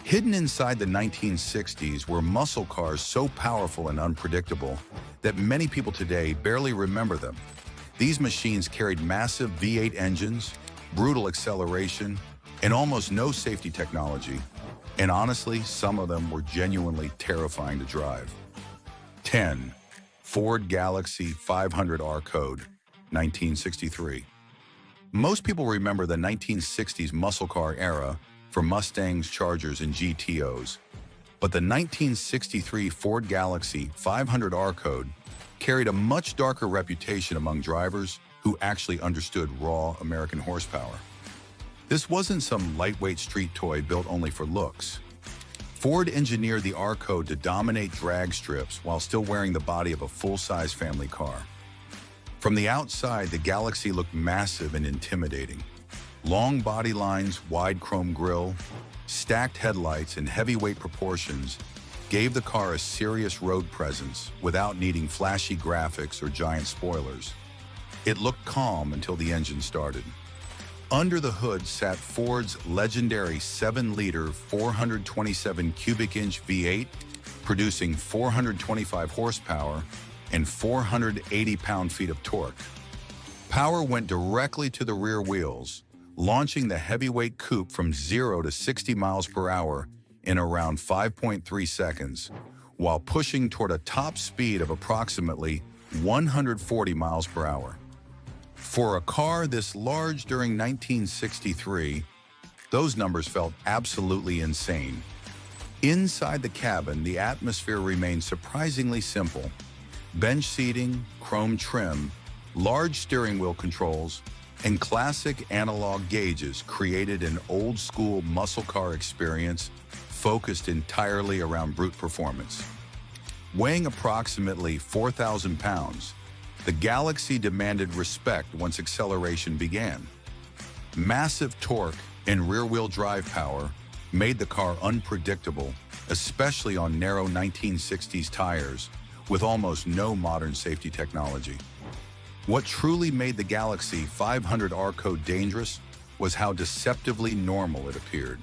Hidden inside the 1960s were muscle cars so powerful and unpredictable that many people today barely remember them. These machines carried massive V8 engines, brutal acceleration, and almost no safety technology. And honestly, some of them were genuinely terrifying to drive. 10. Ford Galaxie 500R Code, 1963. Most people remember the 1960s muscle car era for Mustangs, Chargers, and GTOs. But the 1963 Ford Galaxie 500R Code carried a much darker reputation among drivers who actually understood raw American horsepower. This wasn't some lightweight street toy built only for looks. Ford engineered the R Code to dominate drag strips while still wearing the body of a full-size family car. From the outside, the Galaxie looked massive and intimidating. Long body lines, wide chrome grille, stacked headlights, and heavyweight proportions gave the car a serious road presence without needing flashy graphics or giant spoilers. It looked calm until the engine started. Under the hood sat Ford's legendary 7-liter 427 cubic inch V8, producing 425 horsepower and 480 pound-feet of torque. Power went directly to the rear wheels, launching the heavyweight coupe from 0 to 60 miles per hour in around 5.3 seconds, while pushing toward a top speed of approximately 140 miles per hour. For a car this large during 1963, those numbers felt absolutely insane. Inside the cabin, the atmosphere remained surprisingly simple. Bench seating, chrome trim, large steering wheel controls, and classic analog gauges created an old-school muscle car experience focused entirely around brute performance. Weighing approximately 4,000 pounds, the Galaxie demanded respect once acceleration began. Massive torque and rear-wheel drive power made the car unpredictable, especially on narrow 1960s tires with almost no modern safety technology. What truly made the Galaxie 500R Code dangerous was how deceptively normal it appeared.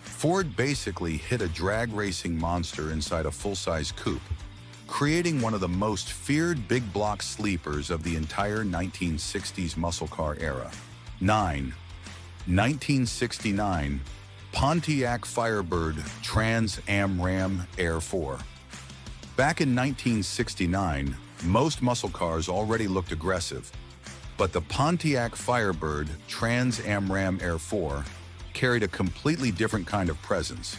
Ford basically hid a drag racing monster inside a full-size coupe, creating one of the most feared big block sleepers of the entire 1960s muscle car era. 9. 1969 Pontiac Firebird Trans Am Ram Air 4. Back in 1969, most muscle cars already looked aggressive, but the Pontiac Firebird Trans Am Ram Air 4 carried a completely different kind of presence.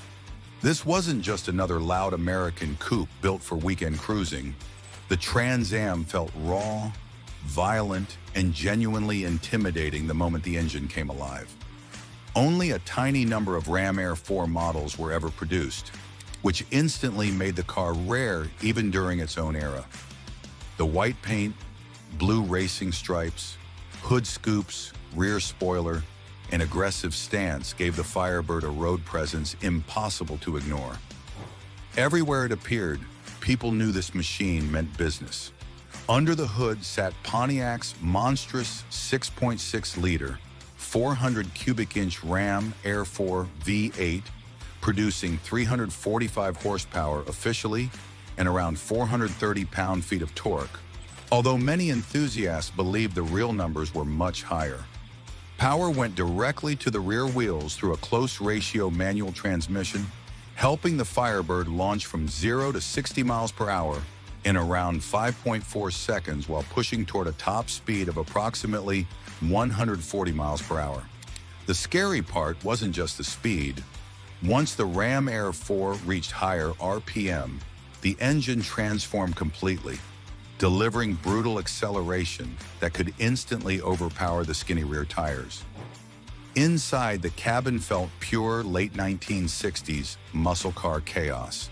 This wasn't just another loud American coupe built for weekend cruising. The Trans Am felt raw, violent, and genuinely intimidating the moment the engine came alive. Only a tiny number of Ram Air 4 models were ever produced, which instantly made the car rare even during its own era. The white paint, blue racing stripes, hood scoops, rear spoiler, and aggressive stance gave the Firebird a road presence impossible to ignore. Everywhere it appeared, people knew this machine meant business. Under the hood sat Pontiac's monstrous 6.6-liter, 400 cubic inch Ram Air 4 V8, producing 345 horsepower officially and around 430 pound-feet of torque, although many enthusiasts believed the real numbers were much higher. Power went directly to the rear wheels through a close-ratio manual transmission, helping the Firebird launch from 0 to 60 miles per hour in around 5.4 seconds while pushing toward a top speed of approximately 140 miles per hour. The scary part wasn't just the speed. Once the Ram Air 4 reached higher RPM, the engine transformed completely, delivering brutal acceleration that could instantly overpower the skinny rear tires. Inside, the cabin felt pure late 1960s muscle car chaos.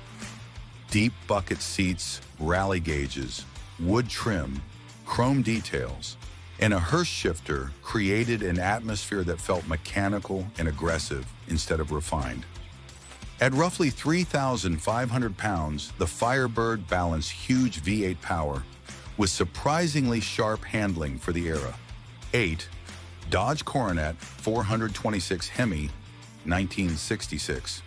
Deep bucket seats, rally gauges, wood trim, chrome details, and a hearse shifter created an atmosphere that felt mechanical and aggressive instead of refined. At roughly 3,500 pounds, the Firebird balanced huge V8 power with surprisingly sharp handling for the era. 8. Dodge Coronet 426 Hemi, 1966.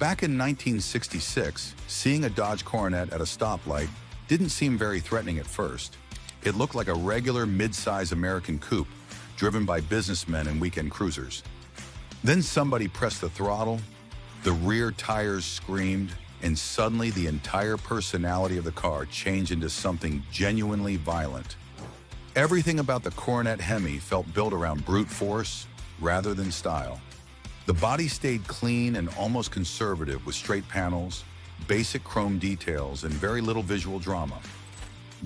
Back in 1966, seeing a Dodge Coronet at a stoplight didn't seem very threatening at first. It looked like a regular mid-size American coupe, driven by businessmen and weekend cruisers. Then somebody pressed the throttle, the rear tires screamed, and suddenly the entire personality of the car changed into something genuinely violent. Everything about the Coronet Hemi felt built around brute force rather than style. The body stayed clean and almost conservative with straight panels, basic chrome details, and very little visual drama.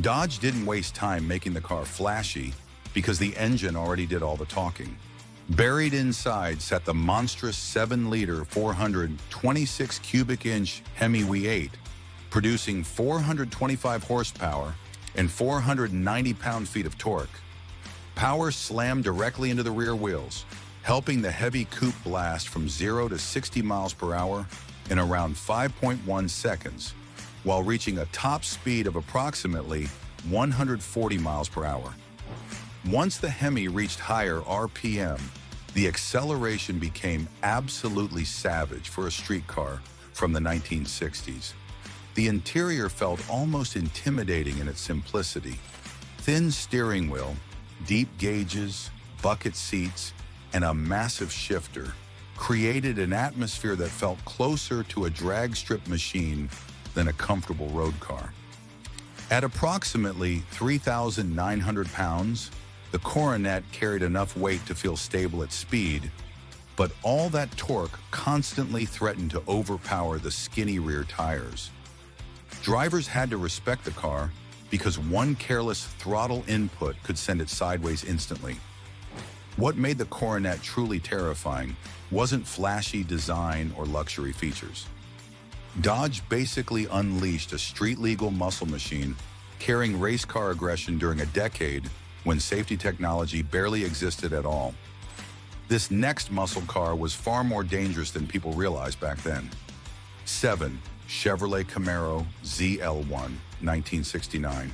Dodge didn't waste time making the car flashy because the engine already did all the talking. Buried inside sat the monstrous 7-liter 426 cubic inch Hemi V8, producing 425 horsepower and 490 pound-feet of torque. Power slammed directly into the rear wheels, helping the heavy coupe blast from 0 to 60 miles per hour in around 5.1 seconds, while reaching a top speed of approximately 140 miles per hour. Once the Hemi reached higher RPM, the acceleration became absolutely savage for a street car from the 1960s. The interior felt almost intimidating in its simplicity. Thin steering wheel, deep gauges, bucket seats, and a massive shifter created an atmosphere that felt closer to a drag strip machine than a comfortable road car. At approximately 3,900 pounds, the Coronet carried enough weight to feel stable at speed, but all that torque constantly threatened to overpower the skinny rear tires. Drivers had to respect the car because one careless throttle input could send it sideways instantly. What made the Coronet truly terrifying wasn't flashy design or luxury features. Dodge basically unleashed a street-legal muscle machine carrying race car aggression during a decade when safety technology barely existed at all. This next muscle car was far more dangerous than people realized back then. 7. Chevrolet Camaro ZL1, 1969.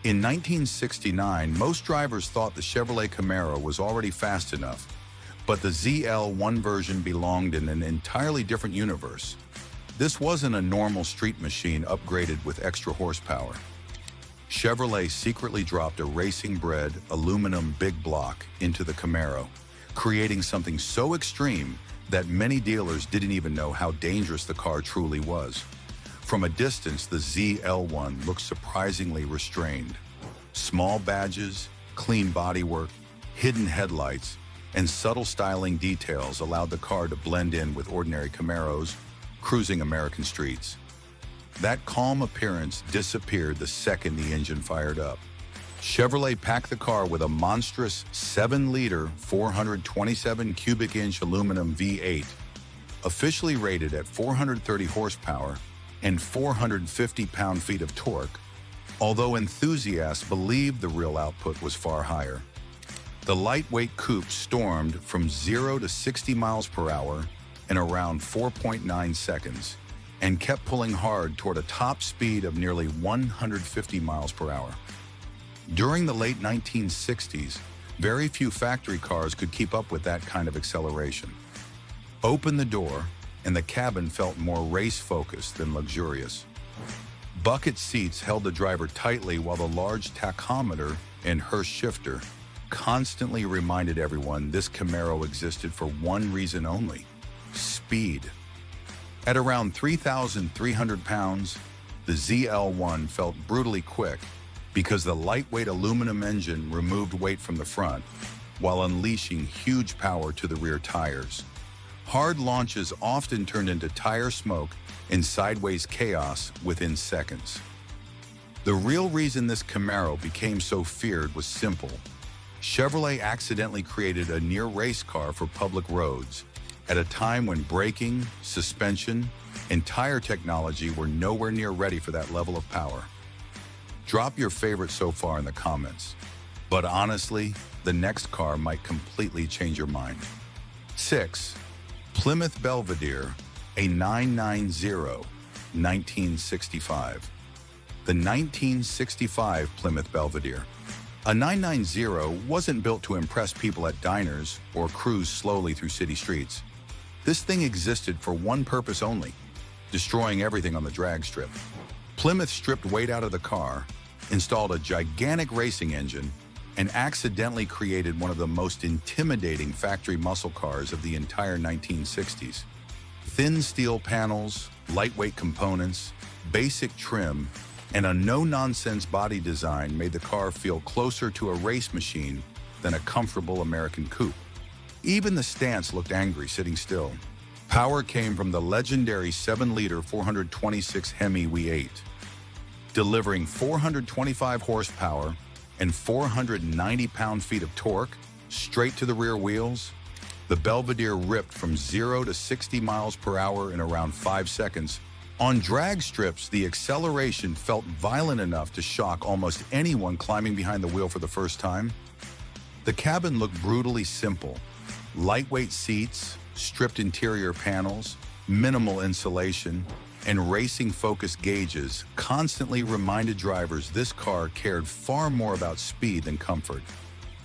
In 1969, most drivers thought the Chevrolet Camaro was already fast enough, but the ZL1 version belonged in an entirely different universe. This wasn't a normal street machine upgraded with extra horsepower. Chevrolet secretly dropped a racing-bred aluminum big block into the Camaro, creating something so extreme that many dealers didn't even know how dangerous the car truly was. From a distance, the ZL1 looked surprisingly restrained. Small badges, clean bodywork, hidden headlights, and subtle styling details allowed the car to blend in with ordinary Camaros cruising American streets. That calm appearance disappeared the second the engine fired up. Chevrolet packed the car with a monstrous 7-liter 427 cubic inch aluminum V8, officially rated at 430 horsepower and 450 pound-feet of torque, although enthusiasts believed the real output was far higher. The lightweight coupe stormed from 0 to 60 miles per hour in around 4.9 seconds and kept pulling hard toward a top speed of nearly 150 miles per hour. During the late 1960s, very few factory cars could keep up with that kind of acceleration. Open the door, and the cabin felt more race-focused than luxurious. Bucket seats held the driver tightly while the large tachometer and Hurst shifter constantly reminded everyone this Camaro existed for one reason only: speed. At around 3,300 pounds, the ZL1 felt brutally quick because the lightweight aluminum engine removed weight from the front while unleashing huge power to the rear tires. Hard launches often turned into tire smoke and sideways chaos within seconds. The real reason this Camaro became so feared was simple. Chevrolet accidentally created a near race car for public roads at a time when braking, suspension, and tire technology were nowhere near ready for that level of power. Drop your favorite so far in the comments, but honestly, the next car might completely change your mind. 6. Plymouth Belvedere, a 990, 1965. The 1965 Plymouth Belvedere. A 990 wasn't built to impress people at diners or cruise slowly through city streets. This thing existed for one purpose only: destroying everything on the drag strip. Plymouth stripped weight out of the car, installed a gigantic racing engine, and accidentally created one of the most intimidating factory muscle cars of the entire 1960s. Thin steel panels, lightweight components, basic trim, and a no-nonsense body design made the car feel closer to a race machine than a comfortable American coupe. Even the stance looked angry sitting still. Power came from the legendary 7-liter 426 Hemi V8, delivering 425 horsepower and 490 pound-feet of torque straight to the rear wheels. The Belvedere ripped from 0 to 60 miles per hour in around 5 seconds. On drag strips, the acceleration felt violent enough to shock almost anyone climbing behind the wheel for the first time. The cabin looked brutally simple: lightweight seats, stripped interior panels, minimal insulation, and racing-focused gauges constantly reminded drivers this car cared far more about speed than comfort.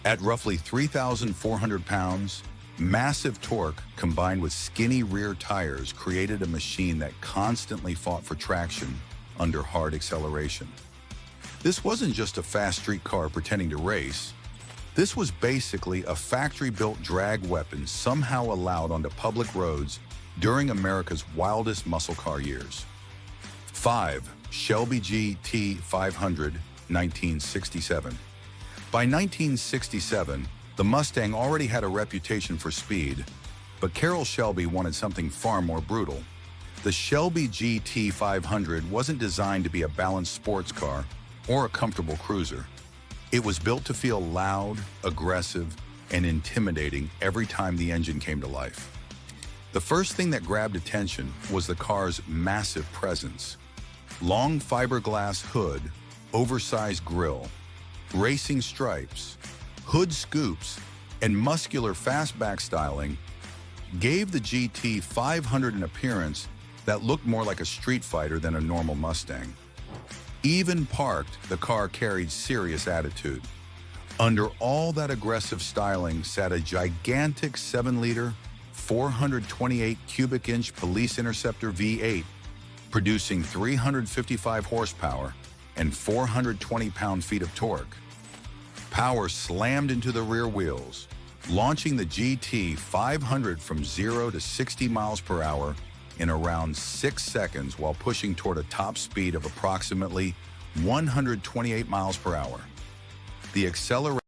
At roughly 3,400 pounds, massive torque combined with skinny rear tires created a machine that constantly fought for traction under hard acceleration. This wasn't just a fast street car pretending to race. This was basically a factory-built drag weapon somehow allowed onto public roads during America's wildest muscle car years. 5. Shelby GT 500, 1967. By 1967, the Mustang already had a reputation for speed, but Carroll Shelby wanted something far more brutal. The Shelby GT 500 wasn't designed to be a balanced sports car or a comfortable cruiser. It was built to feel loud, aggressive, and intimidating every time the engine came to life. The first thing that grabbed attention was the car's massive presence. Long fiberglass hood, oversized grille, racing stripes, hood scoops, and muscular fastback styling gave the GT 500 an appearance that looked more like a street fighter than a normal Mustang. Even parked, the car carried serious attitude. Under all that aggressive styling sat a gigantic 7-liter, 428 cubic inch Police Interceptor V8, producing 355 horsepower and 420 pound-feet of torque. Power slammed into the rear wheels, launching the GT 500 from 0 to 60 miles per hour in around 6 seconds while pushing toward a top speed of approximately 128 miles per hour. The acceleration